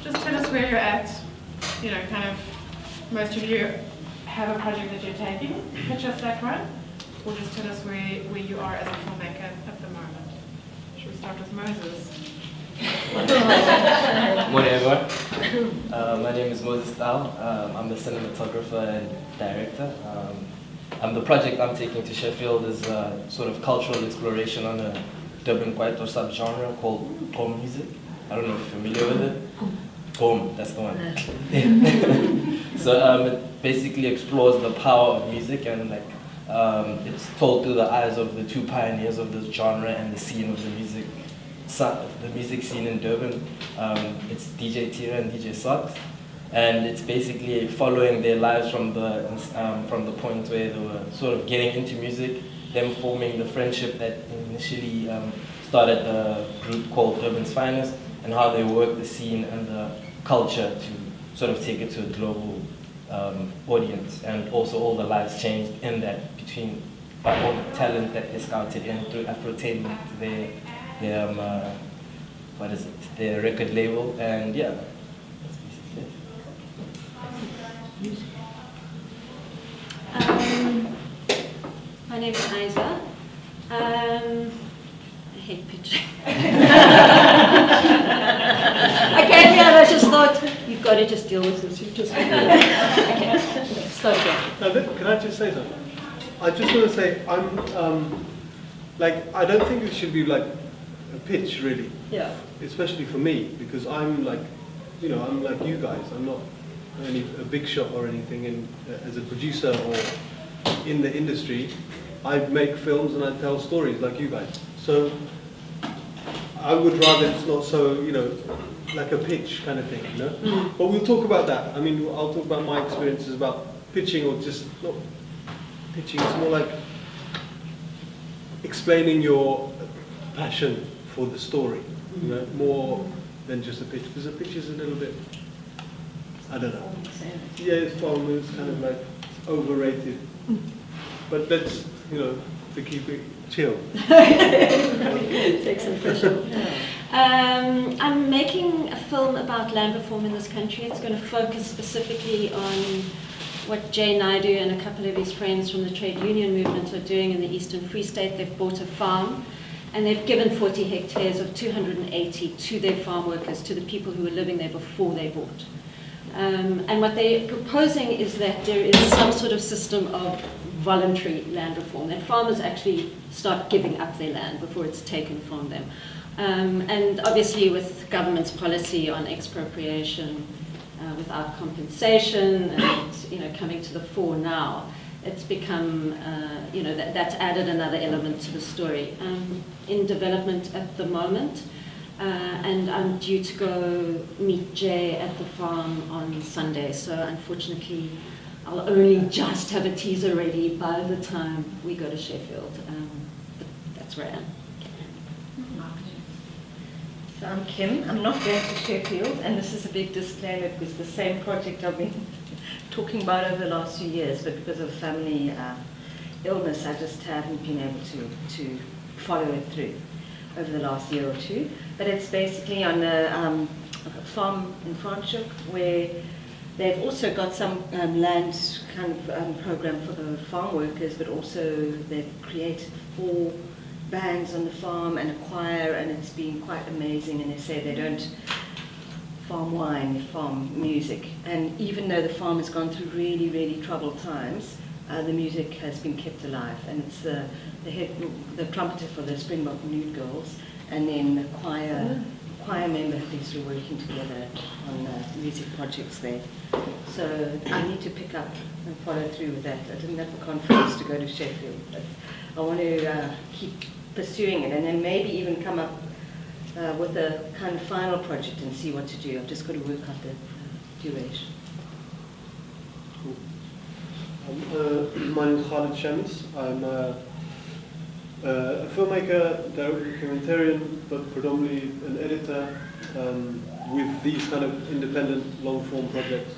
just tell us where you're at. You know, kind of, most of you have a project that you're taking. Pitch us that one, or just tell us where you are as a filmmaker at the moment. Should we start with Moses? Morning everyone. My name is Moses Thal. I'm the cinematographer and director. The project I'm taking to Sheffield is a sort of cultural exploration on a Durban Kwaito subgenre called Gqom music. I don't know if you're familiar with it. Gqom, that's the one. So it basically explores the power of music, and like it's told through the eyes of the two pioneers of this genre and the scene of the music scene in Durban. It's DJ Tira and DJ Socks, and it's basically following their lives from the point where they were sort of getting into music, them forming the friendship that initially started the group called Durban's Finest, and how they worked the scene and the culture to sort of take it to a global audience, and also all the lives changed in that between by all the talent that they scouted in through Afrotainment, their record label, and yeah, that's basically it. My name is Isa. I hate pitching. I came here and I just thought, you've got to just deal with this. You just okay. Start again. Now, can I just say something? I just want to say, I'm I don't think it should be like a pitch, really. Yeah. Especially for me, because I'm like, I'm like you guys. I'm not a big shot or anything as a producer or in the industry. I make films and I tell stories like you guys. So I would rather it's not so, like a pitch kind of thing, But we'll talk about that. I mean, I'll talk about my experiences about pitching, or just not pitching. It's more like explaining your passion for the story, more than just a pitch. Because a pitch is a little bit, I don't know. Yeah, it's fun. It's kind of like overrated. But that's, to keep it chill. Take some pressure. I'm making a film about land reform in this country. It's going to focus specifically on what Jay Naidu and a couple of his friends from the trade union movement are doing in the Eastern Free State. They've bought a farm, and they've given 40 hectares of 280 to their farm workers, to the people who were living there before they bought. And what they're proposing is that there is some sort of system of voluntary land reform, that farmers actually start giving up their land before it's taken from them. And obviously with government's policy on expropriation without compensation and coming to the fore now, it's become, that's added another element to the story. In development at the moment, and I'm due to go meet Jay at the farm on Sunday, so unfortunately I'll only just have a teaser ready by the time we go to Sheffield. But that's where I am. So I'm Kim. I'm not going to Sheffield, and this is a big disclaimer because the same project I've been talking about over the last few years, but because of family illness, I just haven't been able to follow it through over the last year or two. But it's basically on a farm in Franschhoek where they've also got some land kind of program for the farm workers, but also they've created 4 bands on the farm and a choir, and it's been quite amazing. And they say they don't farm wine, they farm music. And even though the farm has gone through really, really troubled times, the music has been kept alive. And it's the trumpeter for the Springbok Nude Girls, and then the choir member have been sort of working together on music projects there. So I need to pick up and follow through with that. I didn't have the confidence to go to Sheffield, but I want to keep pursuing it, and then maybe even come up with a kind of final project and see what to do. I've just got to work out the duration. My name is Khalid Shamis. I'm a filmmaker, director, documentarian, but predominantly an editor with these kind of independent long-form projects.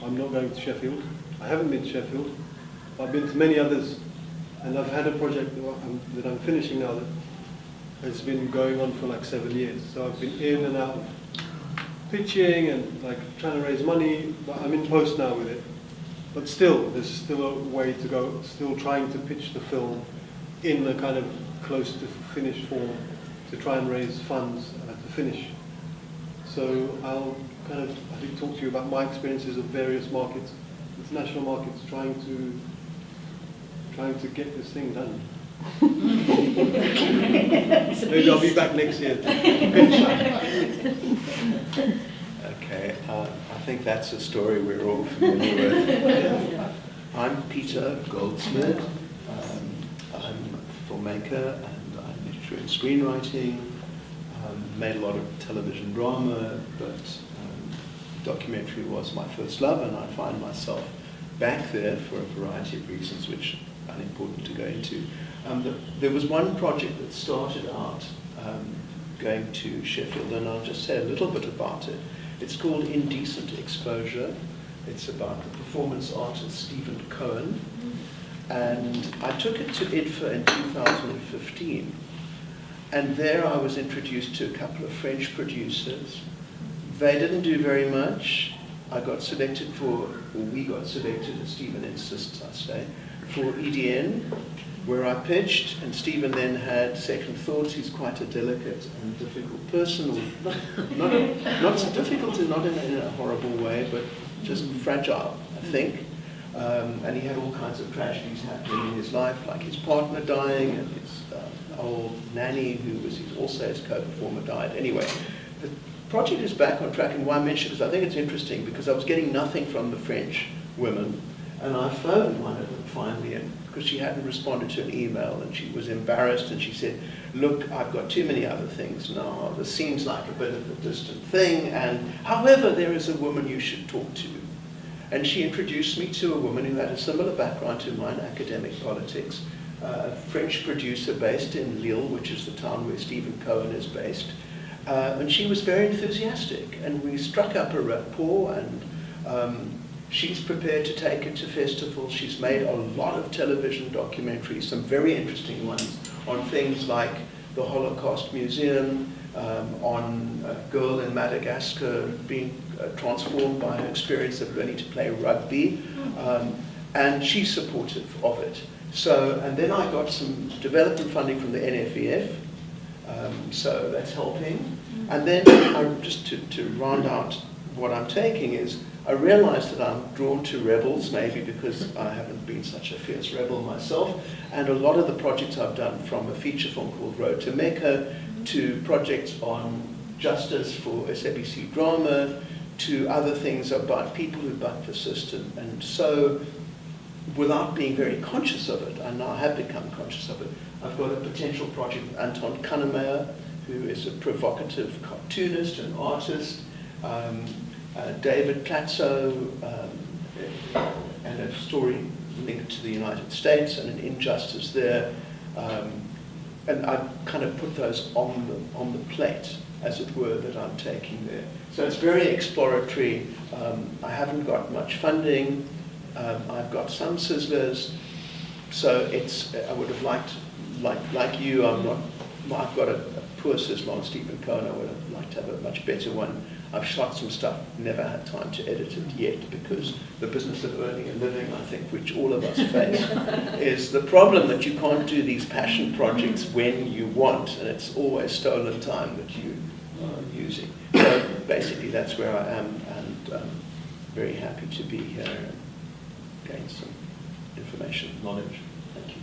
I'm not going to Sheffield. I haven't been to Sheffield. I've been to many others, and I've had a project that I'm finishing now has been going on for like 7 years. So I've been in and out of pitching and like trying to raise money, but I'm in post now with it. But still, there's still a way to go, still trying to pitch the film in a kind of close to finished form to try and raise funds to finish. So I'll kind of, I think, talk to you about my experiences of various markets, international markets, trying to get this thing done. Maybe I'll be back next year. Okay, I think that's a story we're all familiar with. I'm Peter Goldsmith. I'm a filmmaker and I'm a lecturer in screenwriting. Made a lot of television drama, but documentary was my first love, and I find myself back there for a variety of reasons which are unimportant to go into. There was one project that started out going to Sheffield, and I'll just say a little bit about it. It's called Indecent Exposure. It's about the performance artist Stephen Cohen, and I took it to IDFA in 2015. And there I was introduced to a couple of French producers. They didn't do very much. I got selected for, or we got selected, as Stephen insists I say, for EDN, where I pitched, and Stephen then had second thoughts. He's quite a delicate and difficult person, or not so difficult, not in a horrible way, but just fragile, I think. And he had all kinds of tragedies happening in his life, like his partner dying, and his old nanny, who was also his co-performer, died. Anyway, the project is back on track, and why I mention it, because I think it's interesting, because I was getting nothing from the French women, and I phoned one of them finally, and because she hadn't responded to an email, and she was embarrassed, and she said, look, I've got too many other things now, this seems like a bit of a distant thing, and however, there is a woman you should talk to. And she introduced me to a woman who had a similar background to mine, academic politics, a French producer based in Lille, which is the town where Stephen Cohen is based. And she was very enthusiastic, and we struck up a rapport, and she's prepared to take it to festivals. She's made a lot of television documentaries, some very interesting ones, on things like the Holocaust Museum, on a girl in Madagascar being transformed by her experience of learning to play rugby, and she's supportive of it. So, and then I got some development funding from the NFEF, so that's helping. And then, just to round out what I'm taking is, I realized that I'm drawn to rebels, maybe because I haven't been such a fierce rebel myself, and a lot of the projects I've done, from a feature film called Road to Mecca, to projects on justice for SABC drama, to other things about people who buck the system. And so, without being very conscious of it, I now have become conscious of it, I've got a potential project with Anton Kannemeyer, who is a provocative cartoonist and artist, David Platso, and a story linked to the United States and an injustice there. And I've kind of put those on the plate, as it were, that I'm taking there. So it's very exploratory. I haven't got much funding. I've got some sizzlers. So it's, I would have liked, like you, I've got a poor sizzler on Stephen Cohen. I would have liked to have a much better one. I've shot some stuff, never had time to edit it yet, because the business of earning a living, I think, which all of us face, is the problem that you can't do these passion projects when you want, and it's always stolen time that you are using. So basically that's where I am, and very happy to be here and gain some information, knowledge. Thank you.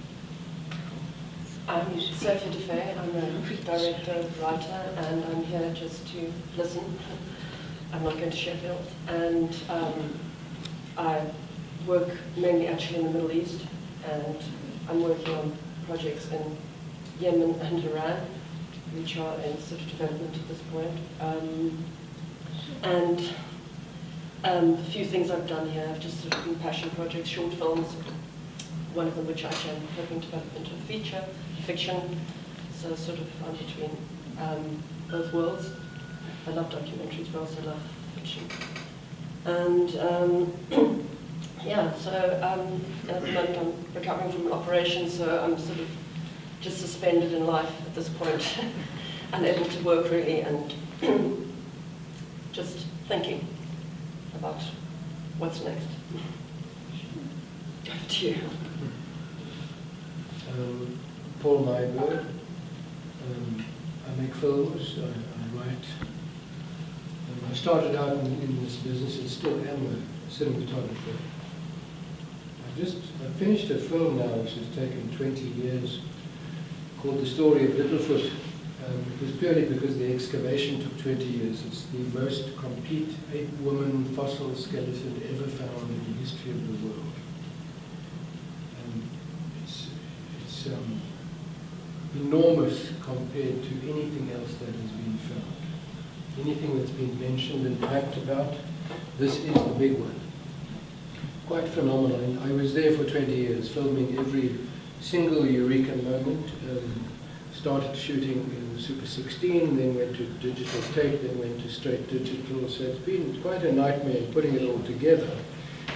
I'm Sophie DeFay. I'm a director, writer, and I'm here just to listen. I'm not going to Sheffield, and I work mainly actually in the Middle East, and I'm working on projects in Yemen and Iran, which are in sort of development at this point. The few things I've done here have just sort of been passion projects, short films, one of them which I am hoping to develop into a feature, fiction, so sort of I'm between both worlds. I love documentaries, but also love fiction. And yeah, so at the moment I'm recovering from an operation, so I'm sort of just suspended in life at this point, unable to work really, and just thinking about what's next. Over to you. Paul Nyberg. I make films, I write. I started out in this business and still am a cinematographer. I finished a film now which has taken 20 years called The Story of Littlefoot. It was purely because the excavation took 20 years. It's the most complete 8-woman fossil skeleton ever found in the history of the world. It's enormous compared to anything else that has been found. Anything that's been mentioned and talked about, this is the big one. Quite phenomenal. And I was there for 20 years, filming every single eureka moment. Started shooting in Super 16, then went to digital tape, then went to straight digital. So it's been quite a nightmare putting it all together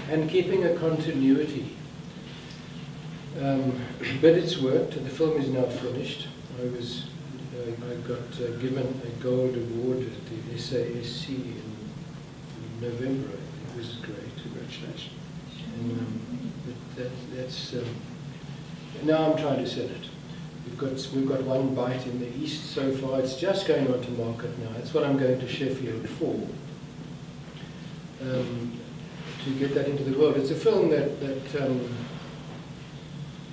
and keeping a continuity. But it's worked. The film is now finished. I got given a gold award at the SASC in November. I think it was great. Congratulations. And that's now I'm trying to sell it. We've got one bite in the East so far. It's just going on to market now. That's what I'm going to Sheffield for, to get that into the world. It's a film that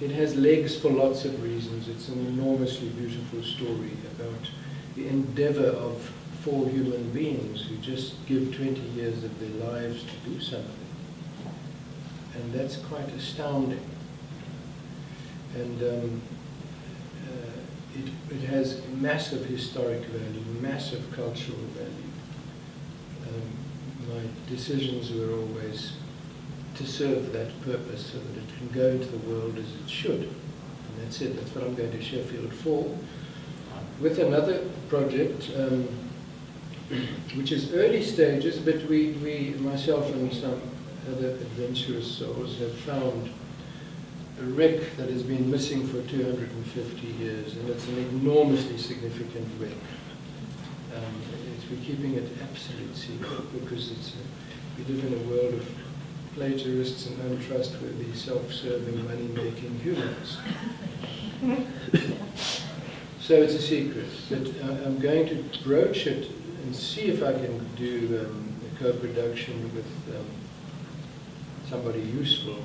it has legs for lots of reasons. It's an enormously beautiful story about the endeavor of 4 human beings who just give 20 years of their lives to do something. And that's quite astounding. And it has massive historic value, massive cultural value. My decisions were always to serve that purpose so that it can go into the world as it should. And that's it. That's what I'm going to Sheffield for. With another project, which is early stages, but we myself and some other adventurous souls have found a wreck that has been missing for 250 years, and it's an enormously significant wreck. We're keeping it absolute secret because we live in a world of plagiarists and untrustworthy, self-serving, money-making humans. So it's a secret, but I'm going to broach it and see if I can do a co-production with somebody useful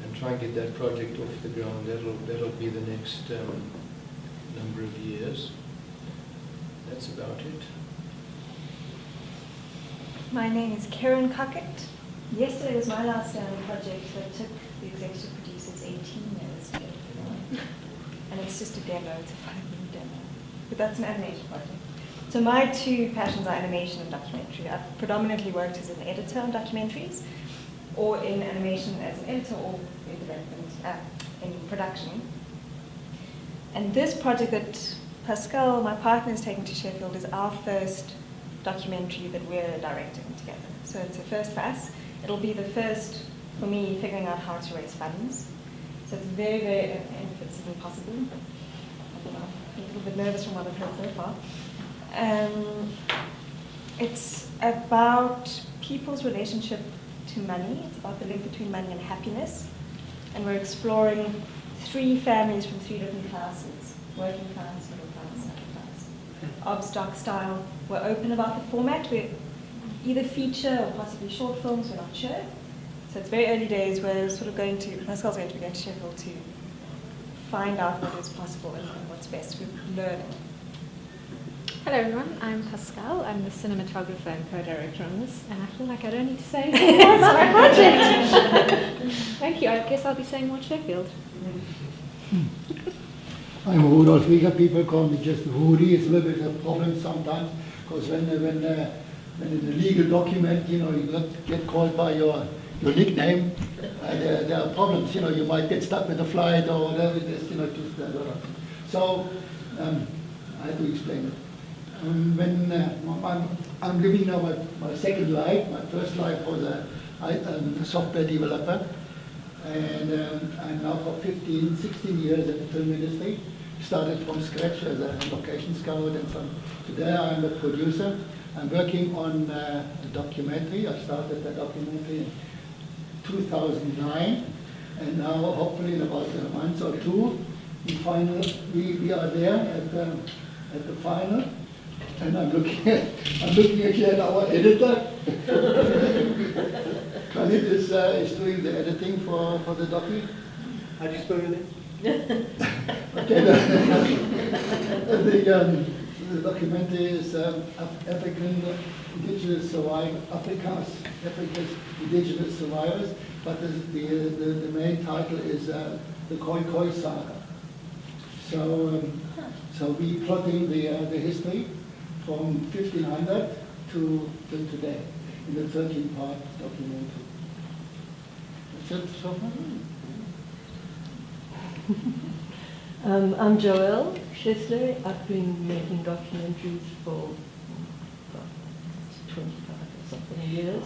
and try and get that project off the ground. That'll be the next number of years. That's about it. My name is Karen Cockett. Yesterday was my last day on the project that took the executive producers 18 years to get it. And it's just a demo, it's a 5-minute demo. But that's an animation project. So my 2 passions are animation and documentary. I've predominantly worked as an editor on documentaries, or in animation as an editor, or in development, in production. And this project that Pascal, my partner, is taking to Sheffield is our first documentary that we're directing together. So it's a first for us. It'll be the first for me figuring out how to raise funds. So it's very, very, if it's even possible. I don't know, I'm a little bit nervous from what I've heard so far. It's about people's relationship to money. It's about the link between money and happiness. And we're exploring 3 families from 3 different classes: working class, middle class, upper class. Obstock style. We're open about the format. We're either feature or possibly short films, we're not sure. So it's very early days. We're sort of Pascal's going to be going to Sheffield to find out what is possible and what's best. We're learning. Hello everyone, I'm Pascal. I'm the cinematographer and co-director on this, and I feel like I don't need to say anything more about my project. Thank you. I guess I'll be saying more Sheffield. I'm Rudolf Rieger. People call me just Rudy. It's a little bit of a problem sometimes, because when in a legal document, you get called by your nickname, there are problems. You might get stuck with a flight or whatever it is. So I have to explain it. When I'm living now my second life. My first life was a software developer, And I'm now for 15, 16 years in the film industry. Started from scratch as a location scout, and today I'm a producer. I'm working on a documentary. I started the documentary in 2009, and now hopefully in about a month or two, we are there at the final. And I'm looking actually at our editor. Khalid is doing the editing for the docu. How do you spell your name? Okay, the documentary is African indigenous survivors, Africa's indigenous survivors, but the main title is the Khoi Khoi saga. So we plotting the history from 1500 to today in the 13-part documentary. That's it so far. I'm Joelle Chesley. I've been making documentaries for 25 or something years.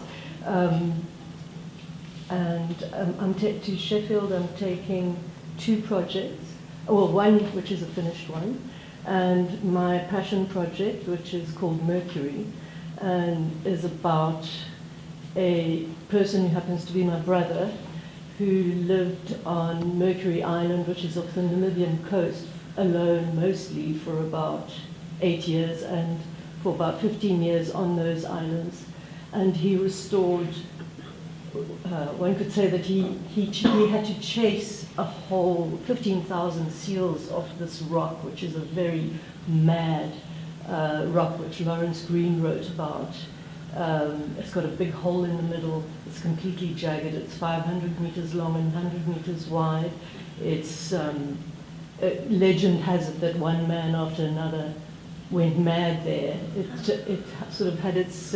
To Sheffield, I'm taking 2 projects. Well, one which is a finished one, and my passion project, which is called Mercury, and is about a person who happens to be my brother, who lived on Mercury Island, which is off the Namibian coast, alone mostly for about 8 years, and for about 15 years on those islands. And he restored, one could say that he had to chase a whole 15,000 seals off this rock, which is a very mad rock, which Lawrence Green wrote about. It's got a big hole in the middle. It's completely jagged. It's 500 meters long and 100 meters wide. It's legend has it that one man after another went mad there. It sort of had its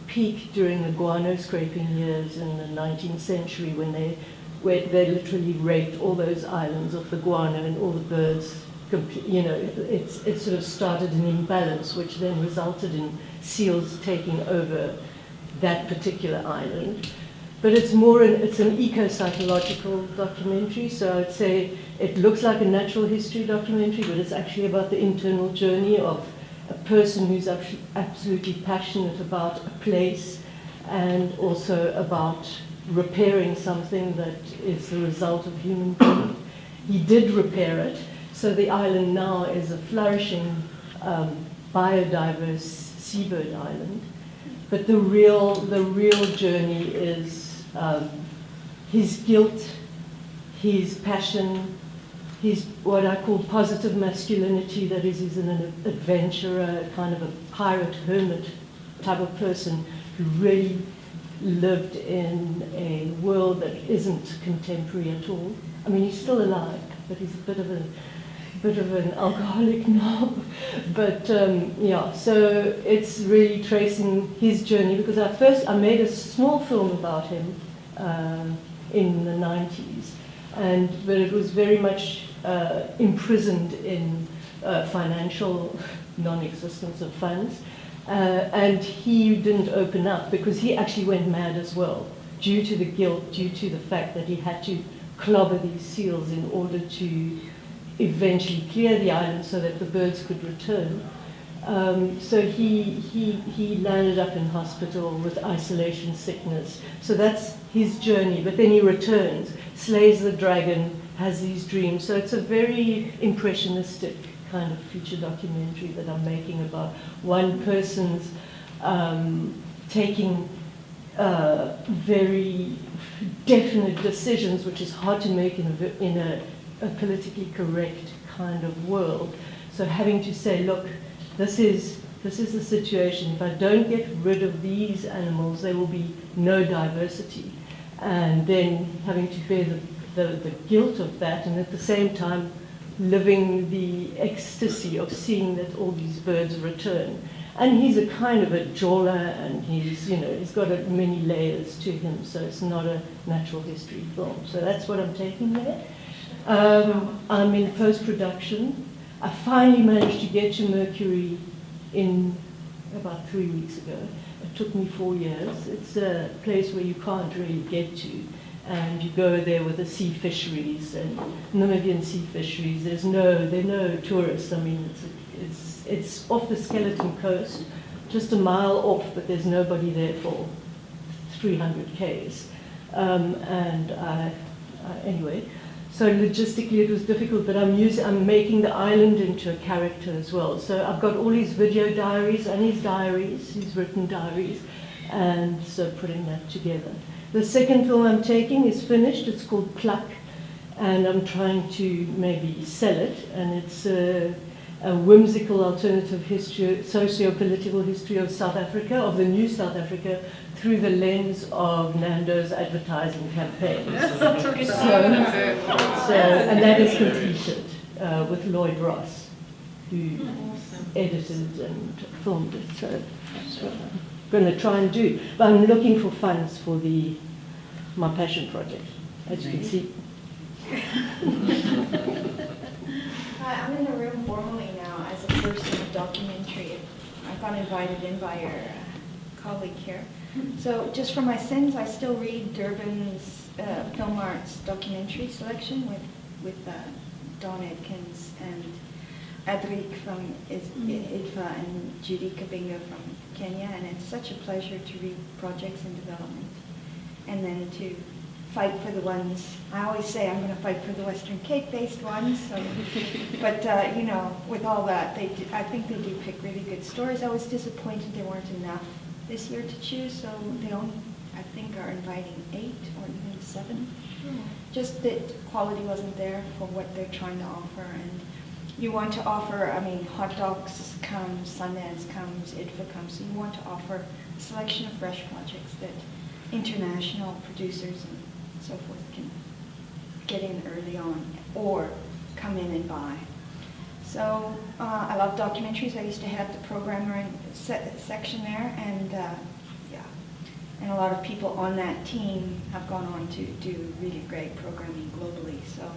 peak during the guano scraping years in the 19th century, when they literally raped all those islands of the guano and all the birds. It sort of started an imbalance, which then resulted in seals taking over that particular island. But it's an eco-psychological documentary, so I'd say it looks like a natural history documentary, but it's actually about the internal journey of a person who's absolutely passionate about a place, and also about repairing something that is the result of human being. He did repair it. So the island now is a flourishing, biodiverse seabird island. But the real journey is his guilt, his passion, his what I call positive masculinity. That is, he's an adventurer, kind of a pirate hermit type of person who really lived in a world that isn't contemporary at all. I mean, he's still alive, but he's a bit of an alcoholic knob. But so it's really tracing his journey, because I made a small film about him in the 90s, but it was very much imprisoned in financial non-existence of funds. And he didn't open up, because he actually went mad as well, due to the guilt, due to the fact that he had to clobber these seals in order to eventually clear the island so that the birds could return. So he landed up in hospital with isolation sickness. So that's his journey. But then he returns, slays the dragon, has these dreams. So it's a very impressionistic kind of feature documentary that I'm making about one person's taking very definite decisions, which is hard to make in a politically correct kind of world. So having to say, look, this is the situation. If I don't get rid of these animals, there will be no diversity. And then having to bear the guilt of that, and at the same time living the ecstasy of seeing that all these birds return. And he's a kind of a jeweler, and he's got many layers to him, so it's not a natural history film. So that's what I'm taking there. I'm in post-production. I finally managed to get to Mercury in about 3 weeks ago. It took me 4 years. It's a place where you can't really get to. and you go there with the sea fisheries and Namibian sea fisheries. There are no tourists. I mean, it's off the Skeleton Coast, just a mile off, but there's nobody there for 300 k's. Anyway, so logistically it was difficult, but I'm making the island into a character as well. So I've got all his video diaries and his diaries, his written diaries, and so putting that together. The second film I'm taking is finished. It's called Pluck, and I'm trying to maybe sell it, and it's a whimsical alternative history, socio-political history of South Africa, of the new South Africa, through the lens of Nando's advertising campaigns. And that is completed with Lloyd Ross, who edited and filmed it. So that's what I'm going to try and do. But I'm looking for funds for my passion project, as you can see. Hi, I'm in the room formally now as a person of documentary. I got invited in by your colleague here. So just for my sins, I still read Durban's Film Arts documentary selection with Don Edkins and Adrik from IDFA and Judy Kabinga from Kenya, and it's such a pleasure to read projects in development and then to fight for the ones. I always say I'm going to fight for the Western Cape-based ones, so, but you know, with all that, I think they do pick really good stories. I was disappointed there weren't enough this year to choose, so they only, I think, are inviting 8 or even 7. Just that quality wasn't there for what they're trying to offer, and you want to offer, I mean, Hot Docs comes, Sundance comes, IDFA comes, so you want to offer a selection of fresh projects that international producers and so forth can get in early on or come in and buy. So I love documentaries. I used to have the programmer section there, and and a lot of people on that team have gone on to do really great programming globally. So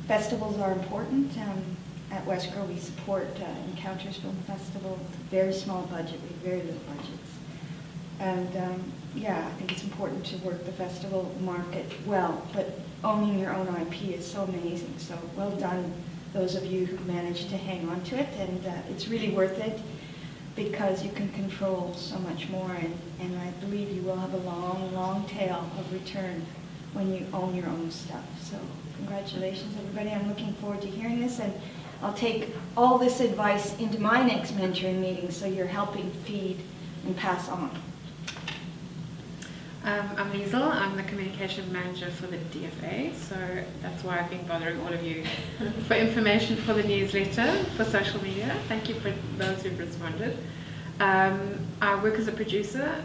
festivals are important. At Westgrow we support Encounters Film Festival, very small budget, we have very little budgets. And I think it's important to work the festival market well, but owning your own IP is so amazing. So well done, those of you who've managed to hang on to it, and it's really worth it because you can control so much more, and I believe you will have a long, long tail of return when you own your own stuff. So congratulations, everybody. I'm looking forward to hearing this, and I'll take all this advice into my next mentoring meeting, so you're helping feed and pass on. I'm Liesel. I'm the communication manager for the DFA, so that's why I've been bothering all of you for information for the newsletter, for social media. Thank you for those who've responded. I work as a producer.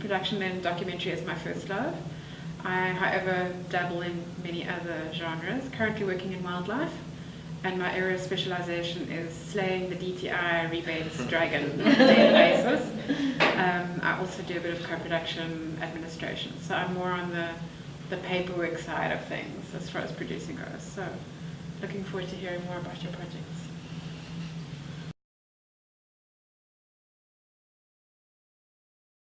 Production and documentary is my first love. I, however, dabble in many other genres, currently working in wildlife, and my area of specialization is slaying the DTI rebates dragon on a daily basis. I also do a bit of co-production administration, so I'm more on the paperwork side of things as far as producing goes. So looking forward to hearing more about your projects.